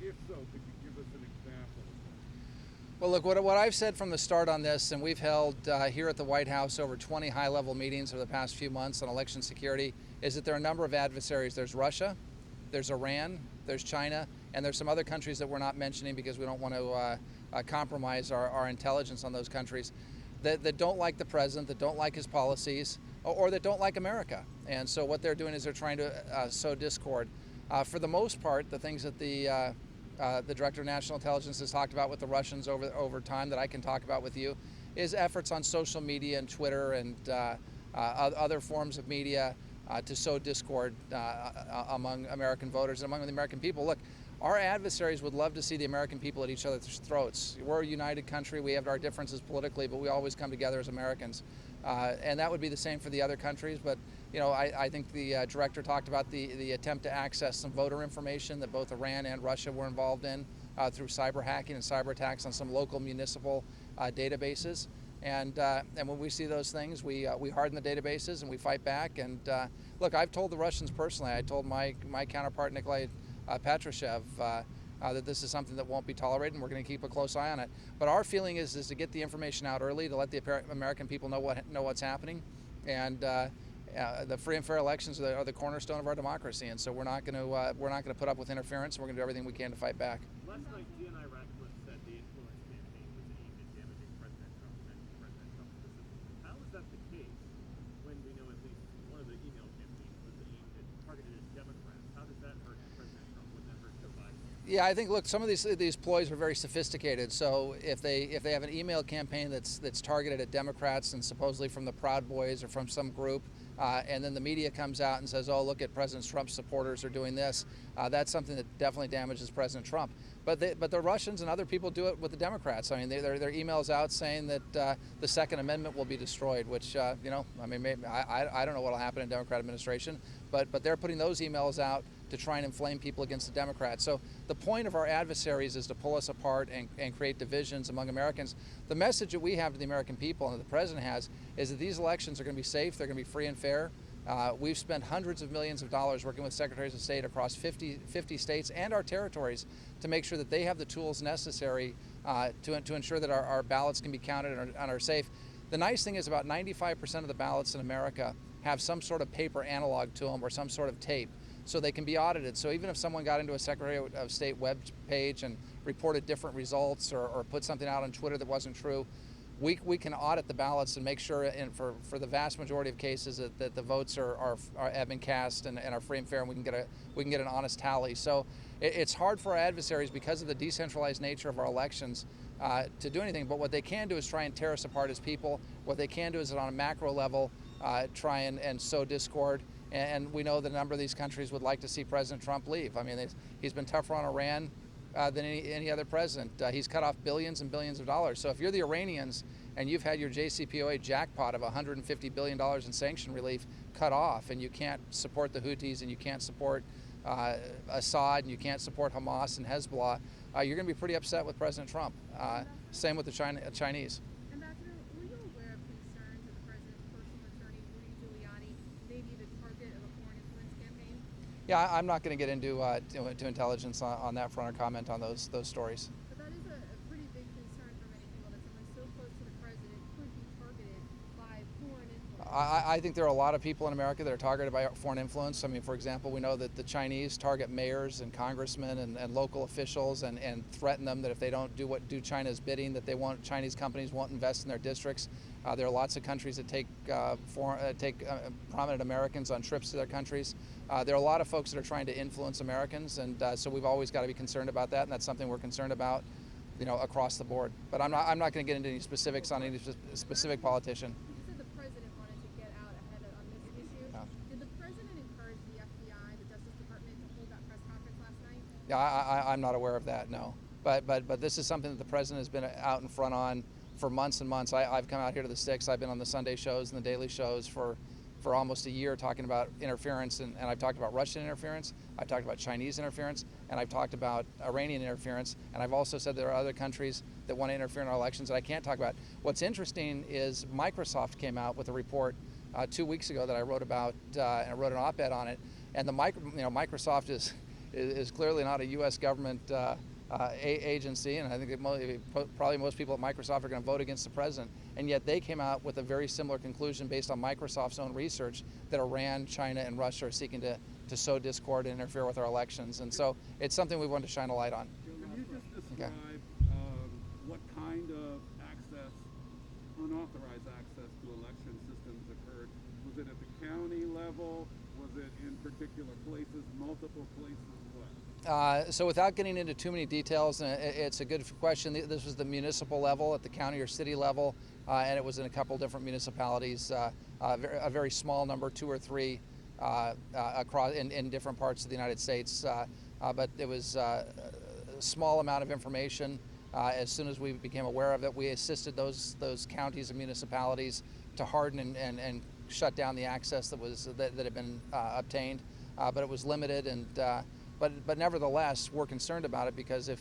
If so, could you give us an example of Well, look, what I've said from the start on this, and we've held here at the White House over 20 high-level meetings over the past few months on election security, is that there are a number of adversaries. There's Russia, there's Iran, there's China, and there's some other countries that we're not mentioning because we don't want to compromise our intelligence on those countries that don't like the president, that don't like his policies, or that don't like America. And so what they're doing is they're trying to sow discord. For the most part, the things that the Director of National Intelligence has talked about with the Russians over time that I can talk about with you is efforts on social media and Twitter and other forms of media to sow discord among American voters and among the American people. Look, our adversaries would love to see the American people at each other's throats. We're a united country. We have our differences politically, but we always come together as Americans. And that would be the same for the other countries. But, you know, I think the director talked about the attempt to access some voter information that both Iran and Russia were involved in through cyber hacking and cyber attacks on some local municipal databases. And when we see those things, we harden the databases and we fight back. And look, I've told the Russians personally. I told my counterpart Nikolai Patrushev that this is something that won't be tolerated, and we're going to keep a close eye on it. But our feeling is to get the information out early, to let the American people know what's happening, and the free and fair elections are the cornerstone of our democracy. And so we're not going to put up with interference. We're going to do everything we can to fight back. Last night, GNI Ratcliffe said the influence campaign was aimed at damaging President Trump and President Trump specifically. How is that the case when we know at least one of the email campaigns was aimed at targeted at Democrats? How does that hurt President Trump? Would that hurt Joe Biden? Yeah, I think, look, some of these ploys are very sophisticated. So if they have an email campaign that's targeted at Democrats and supposedly from the Proud Boys or from some group, and then the media comes out and says, "Oh, look at President Trump's supporters are doing this," that's something that definitely damages President Trump. But the Russians and other people do it with the Democrats. I mean, their emails out saying that the Second Amendment will be destroyed, which I mean, maybe, I don't know what will happen in Democrat administration, but they're putting those emails out to try and inflame people against the Democrats. So the point of our adversaries is to pull us apart and create divisions among Americans. The message that we have to the American people and that the president has is that these elections are going to be safe, they're going to be free and fair. We've spent hundreds of millions of dollars working with secretaries of state across 50 states and our territories to make sure that they have the tools necessary to ensure that our ballots can be counted and are safe. The nice thing is about 95% of the ballots in America have some sort of paper analog to them or some sort of tape, so they can be audited. So even if someone got into a Secretary of State web page and reported different results or put something out on Twitter that wasn't true, we can audit the ballots and make sure, and for the vast majority of cases, that the votes have been cast and are free and fair, and we can get an honest tally. So it's hard for our adversaries because of the decentralized nature of our elections to do anything. But what they can do is try and tear us apart as people. What they can do is on a macro level try and sow discord. And we know that a number of these countries would like to see President Trump leave. I mean, he's been tougher on Iran than any other president. He's cut off billions and billions of dollars. So if you're the Iranians and you've had your JCPOA jackpot of $150 billion in sanction relief cut off, and you can't support the Houthis and you can't support Assad and you can't support Hamas and Hezbollah, you're going to be pretty upset with President Trump. Same with the Chinese. Ambassador, were you aware of concerns that the president's personal attorney, Rudy Giuliani, may be the target of a foreign influence campaign? Yeah, I'm not going to get into to intelligence on that front or comment on those stories. But that is a pretty big concern for many people, that someone so close to the president could be targeted by foreign influence. I think there are a lot of people in America that are targeted by foreign influence. I mean, for example, we know that the Chinese target mayors and congressmen and local officials and threaten them that if they don't do China's bidding, that Chinese companies won't invest in their districts. There are lots of countries that take prominent Americans on trips to their countries. There are a lot of folks that are trying to influence Americans, and so we've always got to be concerned about that, and that's something we're concerned about, across the board. But I'm not going to get into any specifics on any specific politician. You said the president wanted to get out ahead on this issue. Yeah. Did the president encourage the FBI, the Justice Department, to hold that press conference last night? Yeah, I'm not aware of that, no. But this is something that the president has been out in front on for months and months. I've come out here to the Sticks. I've been on the Sunday shows and the daily shows for almost a year talking about interference, and I've talked about Russian interference, I've talked about Chinese interference, and I've talked about Iranian interference, and I've also said there are other countries that want to interfere in our elections that I can't talk about. What's interesting is Microsoft came out with a report 2 weeks ago that I wrote about, and I wrote an op-ed on it, and Microsoft is clearly not a U.S. government agency, and I think that probably most people at Microsoft are going to vote against the president. And yet they came out with a very similar conclusion based on Microsoft's own research that Iran, China, and Russia are seeking to sow discord and interfere with our elections. And so it's something we want to shine a light on. Can you just describe what kind of access, unauthorized access to election systems occurred? Was it at the county level? Was it in particular places, multiple places? What? So without getting into too many details, and it's a good question, this was the municipal level, at the county or city level, and it was in a couple different municipalities, a very small number, 2 or 3 across in different parts of the United States, but it was a small amount of information. As soon as we became aware of it, we assisted those counties and municipalities to harden and shut down the access that had been obtained, but it was limited. And but nevertheless, we're concerned about it because if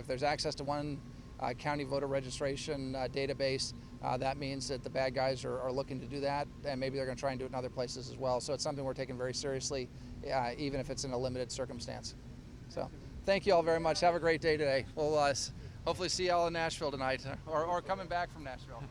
there's access to one county voter registration database, that means that the bad guys are looking to do that, and maybe they're going to try and do it in other places as well. So it's something we're taking very seriously, even if it's in a limited circumstance. So thank you all very much. Have a great day today. We'll hopefully see you all in Nashville tonight, or coming back from Nashville.